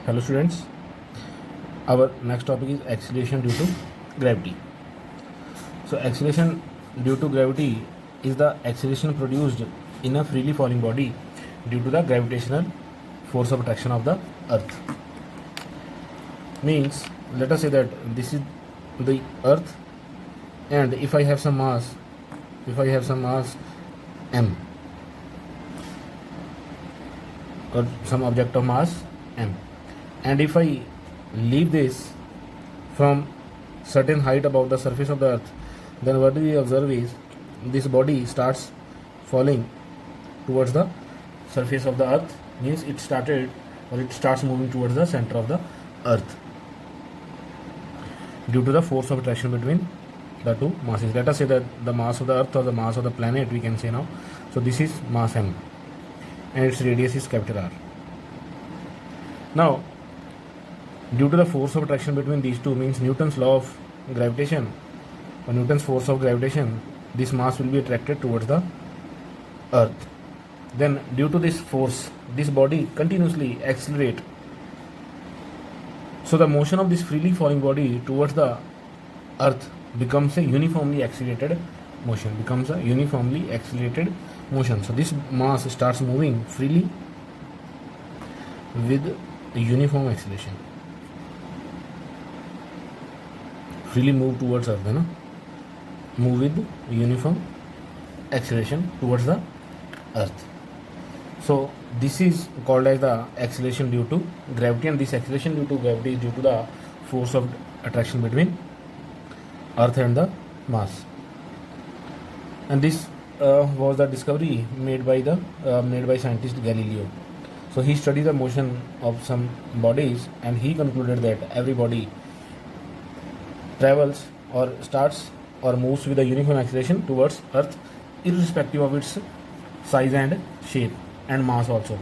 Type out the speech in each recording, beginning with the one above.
Hello students, our next topic is acceleration due to gravity. So acceleration due to gravity is the acceleration produced in a freely falling body due to the gravitational force of attraction of the earth. Means, let us say that this is the earth, and if I have some mass m, or some object of mass m, and if I leave this from certain height above the surface of the earth, then what we observe is this body starts falling towards the surface of the earth. Means it starts moving towards the center of the earth due to the force of attraction between the two masses. Let us say that the mass of the earth or the mass of the planet, we can say now. So this is mass m and its radius is capital R. Now, due to the force of attraction between these two, means Newton's law of gravitation or Newton's force of gravitation, this mass will be attracted towards the earth. Then due to this force, this body continuously accelerate. So the motion of this freely falling body towards the earth becomes a uniformly accelerated motion, So this mass starts moving freely with uniform acceleration. Freely move towards earth, move with uniform acceleration towards the earth. So this is called as the acceleration due to gravity, and this acceleration due to gravity is due to the force of attraction between earth and the mass. And this was the discovery made by scientist Galileo. So he studied the motion of some bodies, and he concluded that every body travels or starts or moves with a uniform acceleration towards earth, irrespective of its size and shape and mass also.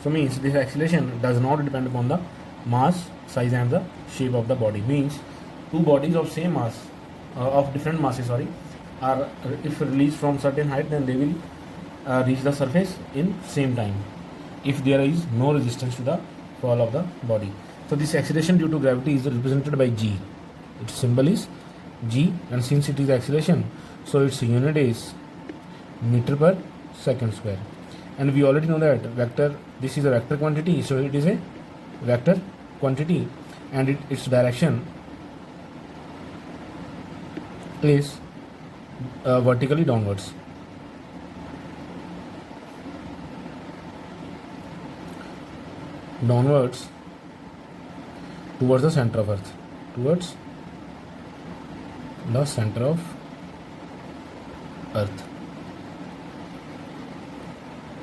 So means this acceleration does not depend upon the mass, size and the shape of the body. Means two bodies of same mass, of different masses, are if released from certain height, then they will reach the surface in same time if there is no resistance to the fall of the body. So this acceleration due to gravity is represented by g. Its symbol is g, and since it is acceleration, so its unit is meter per second square. And we already know that this is a vector quantity, so it is a vector quantity, and its direction is vertically downwards. Towards the center of earth,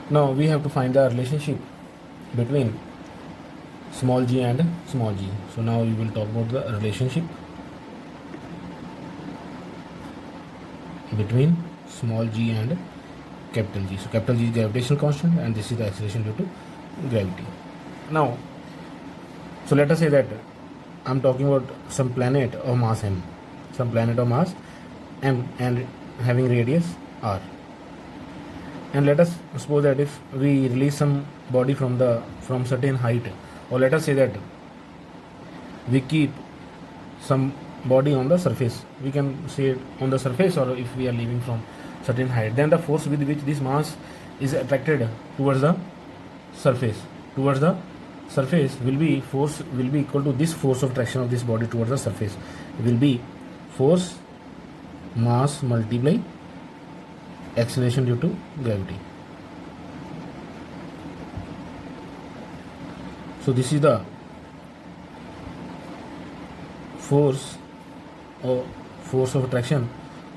Now we have to find the relationship between small g and small g. So now we will talk about the relationship between small g and capital G. So capital G is gravitational constant, and this is the acceleration due to gravity. Now, so let us say that I am talking about some planet of mass m, and having radius r. And let us suppose that if we release some body from certain height, or let us say that we keep some body on the surface, we can say it on the surface, or if we are leaving from certain height, then the force with which this mass is attracted towards the surface will be equal to this force of attraction of this body towards the surface. It will be force mass multiply acceleration due to gravity. So this is the force of attraction,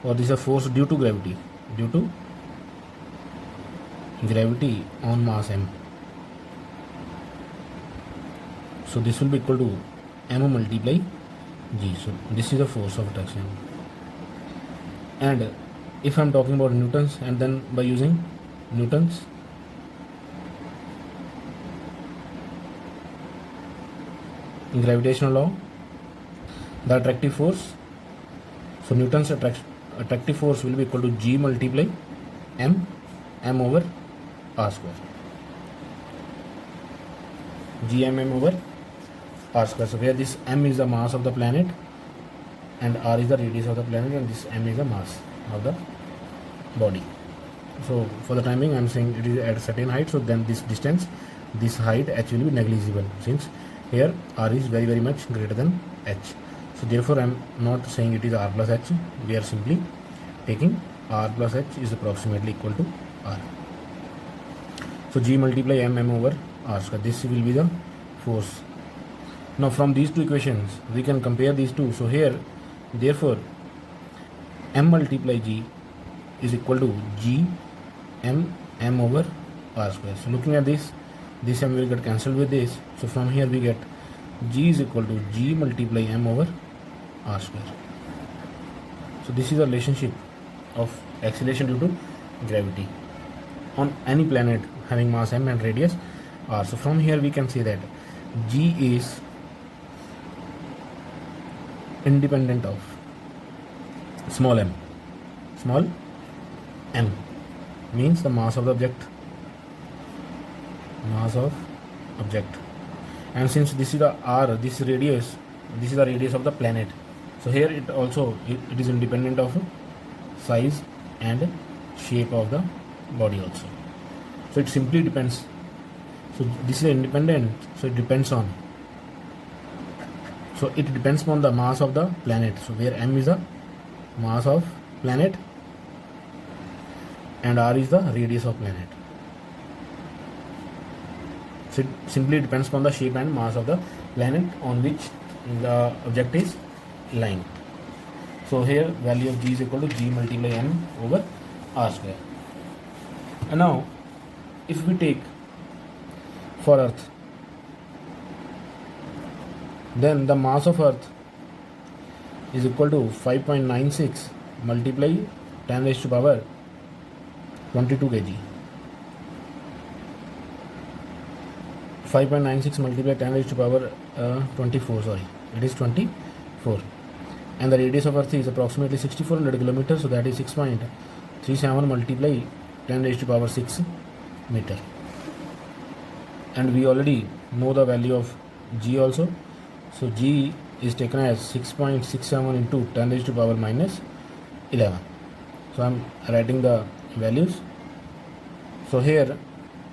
or this is a force due to gravity on mass m. So this will be equal to m multiply g. So this is the force of attraction. And if I am talking about Newton's, and then by using Newton's gravitational law, the attractive force, so Newton's attractive force will be equal to g multiply m over r square. Gmm over r square. So where this m is the mass of the planet and r is the radius of the planet, and this m is the mass of the body. So for the time being, I am saying it is at a certain height. So then this distance, this height h will be negligible, since here r is very very much greater than h. So therefore I am not saying it is r plus h. We are simply taking r plus h is approximately equal to r. So G multiply m over r square. This will be the force. Now from these two equations we can compare these two. So here therefore m multiply G is equal to G m over r square. So looking at this m will get cancelled with this. So from here we get G is equal to G multiply m over r square. So this is the relationship of acceleration due to gravity on any planet having mass m and radius r. So from here we can say that G is independent of small m. Small m means the mass of the object. Mass of object. And since this is the r, this radius, this is the radius of the planet. So here it also it is independent of size and shape of the body also. So it simply depends. So this is independent. So it depends on. So it depends on the mass of the planet. So where m is the mass of planet and r is the radius of planet. So it simply depends upon the shape and mass of the planet on which the object is lying. So here value of G is equal to G multiply m over r square. And now if we take for Earth, then the mass of Earth is equal to 5.96 multiply 10 raised to power 22 kg. 5.96 multiply 10 raised to power 24, sorry, it is 24. And the radius of Earth is approximately 6400 kilometers, so that is 6.37 multiply 10 raised to power 6 meter. And we already know the value of G also. So G is taken as 6.67 into 10 raised to power minus 11. So I am writing the values. So here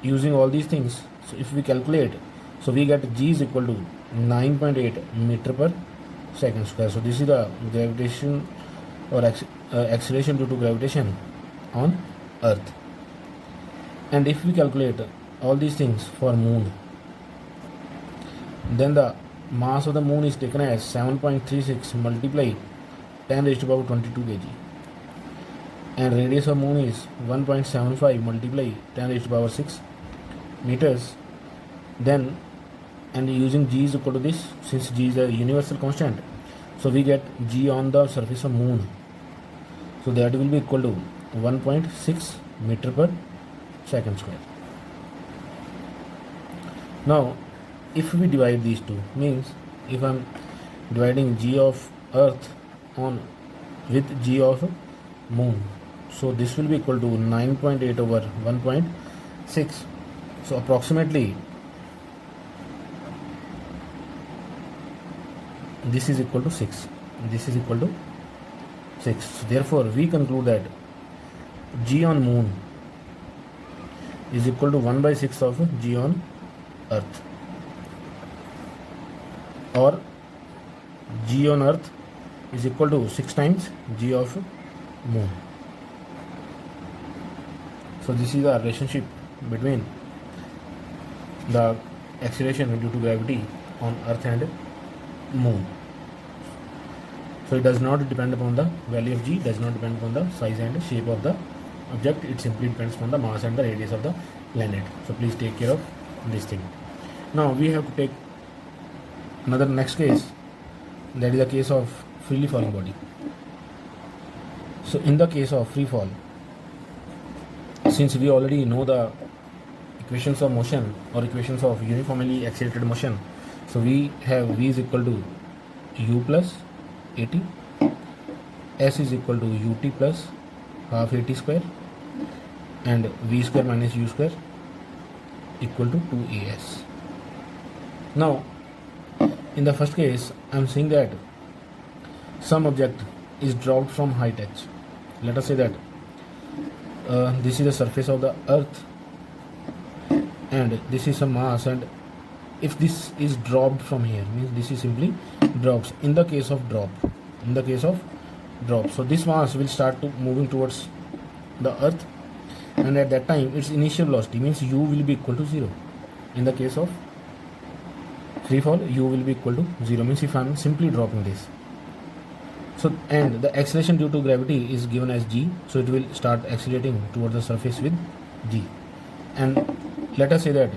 using all these things, so if we calculate, so we get G is equal to 9.8 meter per second square. So this is the gravitation or acceleration due to gravitation on Earth. And if we calculate all these things for Moon, then the mass of the Moon is taken as 7.36 multiply 10 raised to power 22 kg. And radius of Moon is 1.75 multiply 10 raised to power 6 meters. Then, and using G is equal to this, since G is a universal constant, so we get G on the surface of Moon. So that will be equal to 1.6 meter per second square. Now if we divide these two, means if I am dividing G of Earth on with G of Moon, so this will be equal to 9.8 over 1.6. So approximately this is equal to 6. This is equal to 6. So therefore we conclude that G on Moon is equal to 1/6 of G on Earth, or G on Earth is equal to 6 times G of Moon. So this is the relationship between the acceleration due to gravity on Earth and Moon. So it does not depend upon the value of G, does not depend upon the size and shape of the object, it simply depends upon the mass and the radius of the planet. So please take care of this thing. Now we have to take another next case, that is the case of freely falling body. So in the case of free fall, since we already know the equations of motion or equations of uniformly accelerated motion, so we have V is equal to U plus AT, S is equal to UT plus half AT square, and V square minus U square equal to 2AS. Now in the first case, I'm saying that some object is dropped from height h. Let us say that this is the surface of the earth and this is some mass, and if this is dropped from here, means this is simply drops. In the case of drop, so this mass will start to moving towards the earth, and at that time its initial velocity means u will be equal to 0. In the case of free fall, u will be equal to 0, means if I'm simply dropping this. So, and the acceleration due to gravity is given as g, so it will start accelerating towards the surface with g. And let us say that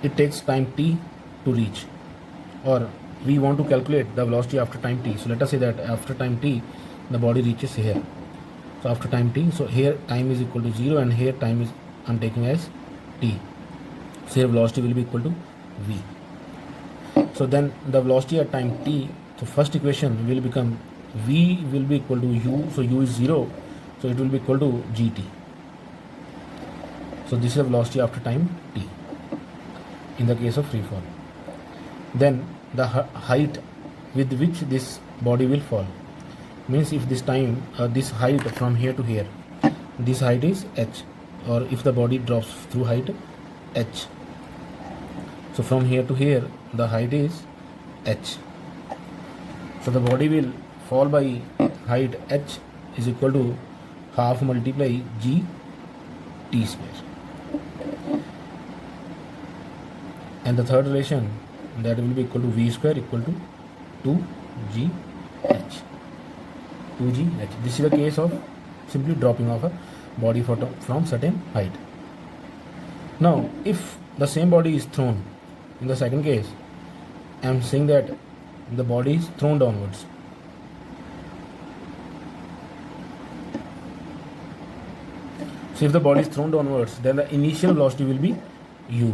it takes time t to reach, or we want to calculate the velocity after time t. So let us say that after time t the body reaches here. So after time t, so here time is equal to 0 and here time is I'm taking as t. So here velocity will be equal to v. So then the velocity at time t, so first equation will become v will be equal to u, so u is 0, so it will be equal to gt. So this is the velocity after time t in the case of free fall. Then the height with which this body will fall, means if this time this height from here to here, this height is h, or if the body drops through height h, so from here to here the height is h, so the body will fall by height h is equal to half multiply g t square. And the third relation, that will be equal to v square equal to 2gh. 2gh. This is the case of simply dropping off a body from certain height. Now, if the same body is thrown, in the second case, I am saying that the body is thrown downwards. So if the body is thrown downwards, then the initial velocity will be u.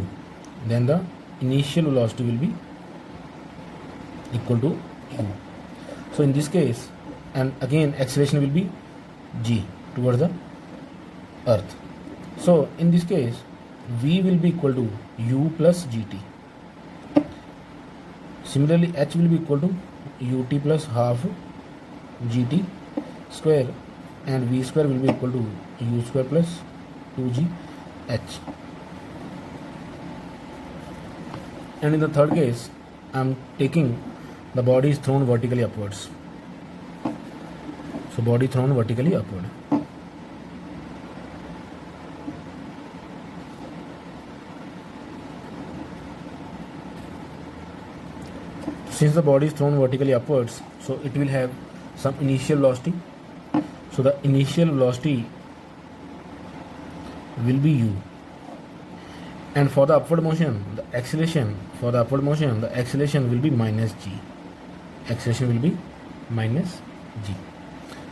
Then the initial velocity will be equal to u. So in this case, and again acceleration will be g towards the earth. So in this case, v will be equal to u plus gt. Similarly, h will be equal to ut plus half gt square, and v square will be equal to u square plus 2gh. And in the third case, I am taking the body is thrown vertically upwards. So body thrown vertically upward. Since the body is thrown vertically upwards, so it will have some initial velocity. So the initial velocity will be u. And for the upward motion, the acceleration will be minus g. Acceleration will be minus g.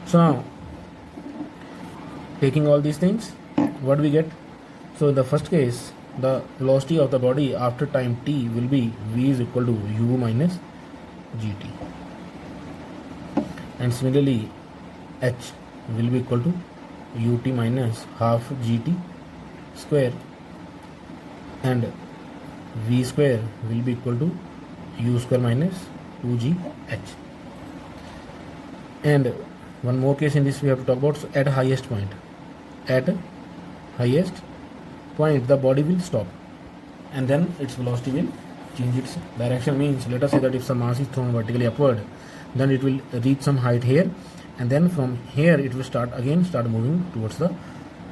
So now, taking all these things, what we get? So in the first case, the velocity of the body after time t will be v is equal to u minus gt. And similarly, h will be equal to ut minus half gt square, and v square will be equal to u square minus 2gh. And one more case in this we have to talk about. So at highest point, the body will stop, and then its velocity will change its direction. Means let us say that if some mass is thrown vertically upward, then it will reach some height here, and then from here it will start moving towards the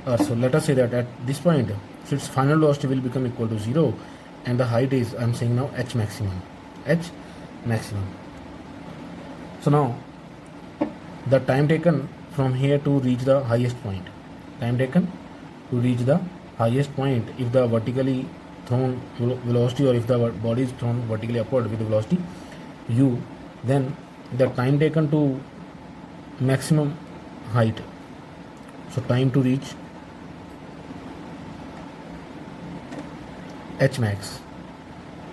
earth. So let us say that at this point, so its final velocity will become equal to 0, and the height is, I am saying now, h maximum. So now the time taken from here to reach the highest point, if the vertically thrown velocity, or if the body is thrown vertically upward with the velocity u, then the time taken to maximum height, so time to reach h max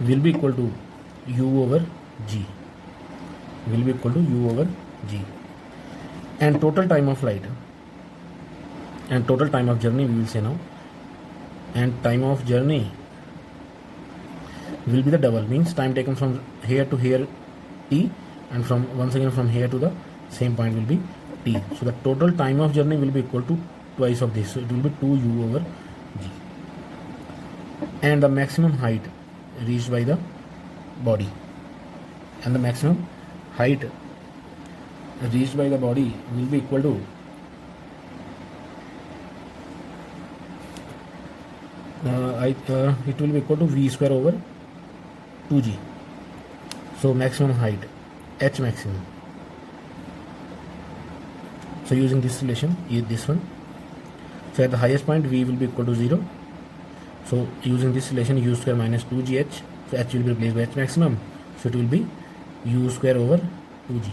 will be equal to u over g, and total time of flight and total time of journey we will say now, and time of journey will be the double, means time taken from here to here t, and from once again from here to the same point will be t. So the total time of journey will be equal to twice of this, so it will be 2u over g. And the maximum height reached by the body, and the maximum height reached by the body will be equal to it will be equal to v square over 2g. So maximum height, h maximum. So using this relation, this one, so at the highest point v will be equal to 0. So using this relation, u square minus 2gh, so h will be replaced by h maximum, so it will be u square over 2g,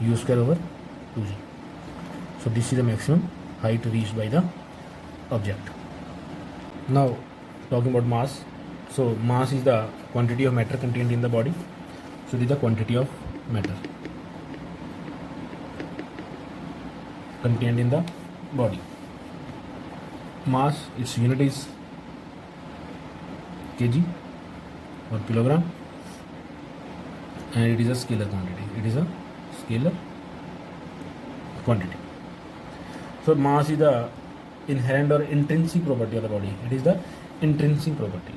u square over 2g. So this is the maximum height reached by the object. Now talking about mass, so mass is the quantity of matter contained in the body. So this is the quantity of matter contained in the body. Mass, its unit is kg or kilogram, and it is a scalar quantity. It is a scalar quantity. So mass is the inherent or intrinsic property of the body. It is the intrinsic property.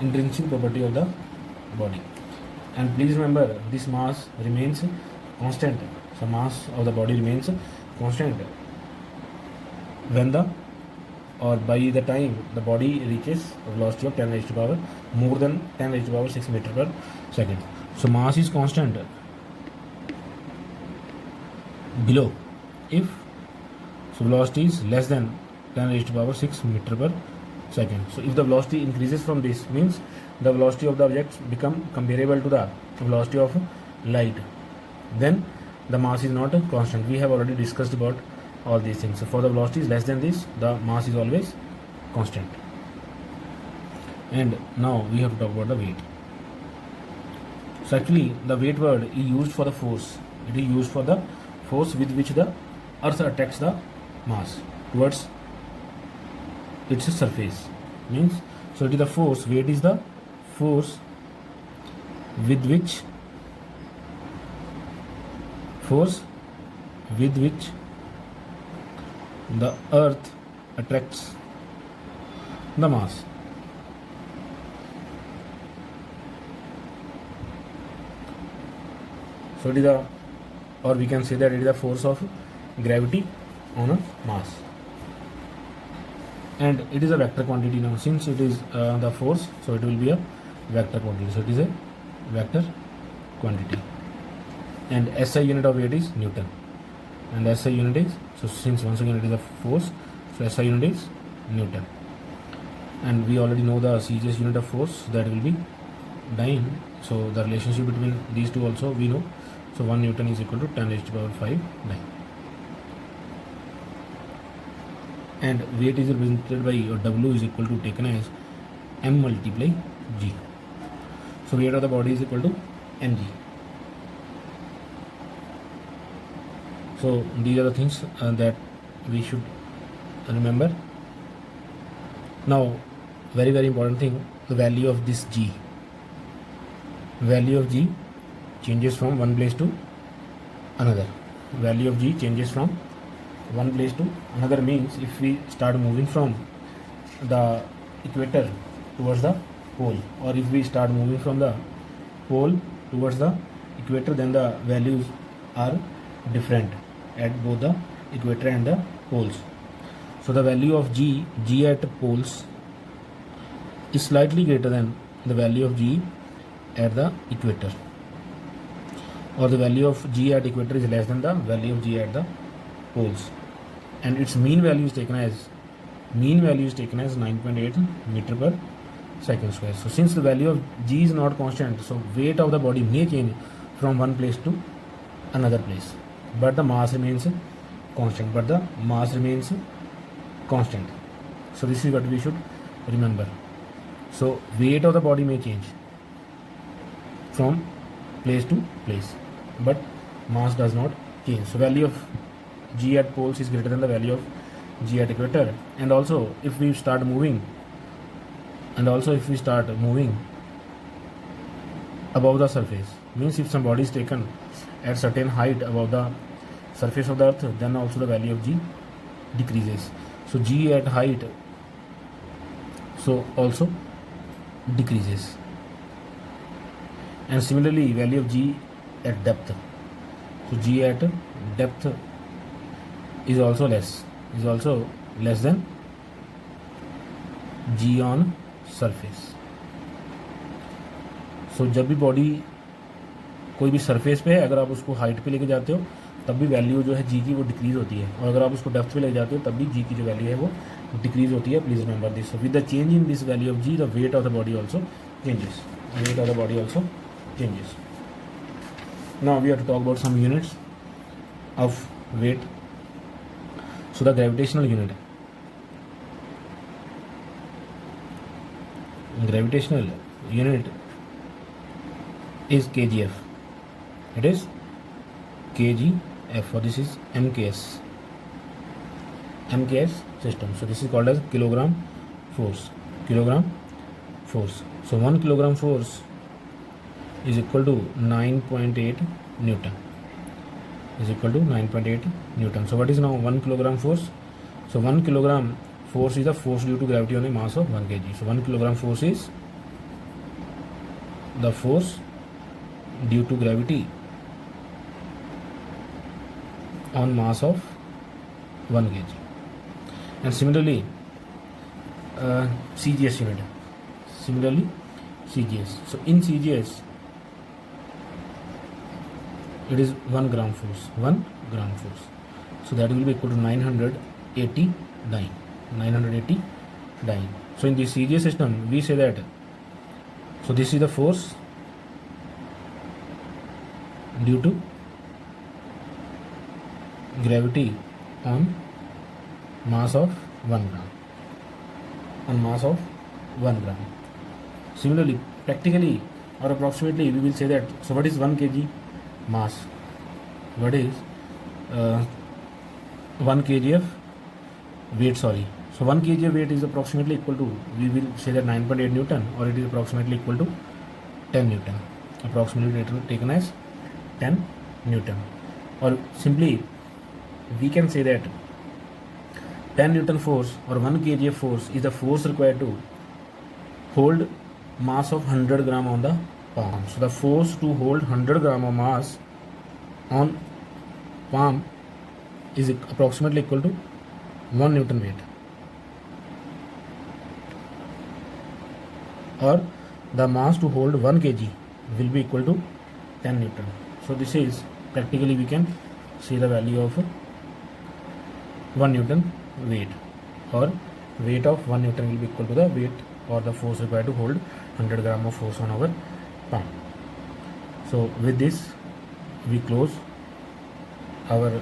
Intrinsic property of the body. And please remember, this mass remains constant. So mass of the body remains constant when the, or by the time the body reaches a velocity of 10 raised to power more than 10 raised to power 6 meter per second. So mass is constant below if so velocity is less than 10 raised to power 6 meter per second. So if the velocity increases from this, means the velocity of the objects become comparable to the velocity of light, then the mass is not constant. We have already discussed about all these things. So for the velocity is less than this, the mass is always constant. And now we have to talk about the weight. So actually the weight word is used for the force. It is used for the force with which the earth attracts the mass towards its surface. Means, so it is the force, weight is the force with which the earth attracts the mass. So it is the, or we can say that it is the force of gravity on a mass, and it is a vector quantity. Now since it is the force, so it will be a vector quantity. So it is a vector quantity, and SI unit of weight is Newton, and SI unit is, so since once again it is a force, so SI unit is Newton, and we already know the CGS unit of force, that will be dyne. So the relationship between these two also we know. So 1 Newton is equal to 10 raised to power 5 dyne. And weight is represented by, or W is equal to, taken as M multiply G. So weight of the body is equal to mg. So these are the things that we should remember. Now very important thing, the value of this G. Value of G changes from one place to another. Value of G changes from one place to another, means if we start moving from the equator towards the pole, or if we start moving from the pole towards the equator, then the values are different at both the equator and the poles. So the value of G at poles is slightly greater than the value of G at the equator, or the value of G at equator is less than the value of G at the poles, and its mean value is taken as 9.8 meter per second square. So since the value of G is not constant, so weight of the body may change from one place to another place, but the mass remains constant. So this is what we should remember. So weight of the body may change from place to place, but mass does not change. So value of G at poles is greater than the value of G at equator, and also if we start moving above the surface, means if some body is taken at certain height above the surface of the earth, then also the value of G decreases. So G at height so also decreases, and similarly value of G at depth. So G at depth is also less than G on surface. सो जब भी body कोई भी surface पे है, अगर आप उसको height पे लेके जाते हो तब भी वैल्यू जो है जी की वो डिक्रीज होती है, और अगर आप उसको डेप्थ पे लेके जाते हो तब भी जी की जो वैल्यू है वो डिक्रीज होती है. Please remember this. With the change in this value of G, the weight of the body also changes. Now we have to talk about some units of weight. So the gravitational unit is kgf. It is kgf, or this is mks system. So this is called as kilogram force. So 1 kilogram force is equal to 9.8 Newton. So what is now 1 kilogram force? So 1 kilogram force is the force due to gravity on a mass of 1 kg. So 1 kilogram force is the force due to gravity on mass of 1 kg. And similarly CGS unit. So in CGS it is 1 gram force. So that will be equal to 980 dyne. So in the CGS system we say that, so this is the force due to gravity on mass of 1 gram. Similarly, practically or approximately we will say that, so what is 1 kg mass? What is 1 kg of weight? So 1 kg of weight is approximately equal to, we will say that 9.8 Newton, or it is approximately equal to 10 Newton. Approximately taken as 10 Newton, or simply we can say that 10 Newton force or 1 kg force is the force required to hold mass of 100 gram on the palm. So the force to hold 100 gram of mass on palm is approximately equal to 1 Newton weight, or the mass to hold 1 kg will be equal to 10 Newton. So this is practically we can see the value of 1 Newton weight, or weight of 1 Newton will be equal to the weight or the force required to hold 100 gram of force on our palm. So with this we close our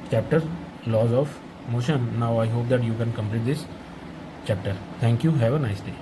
chapter laws of motion. Now I hope that you can complete this chapter. Thank you. Have a nice day.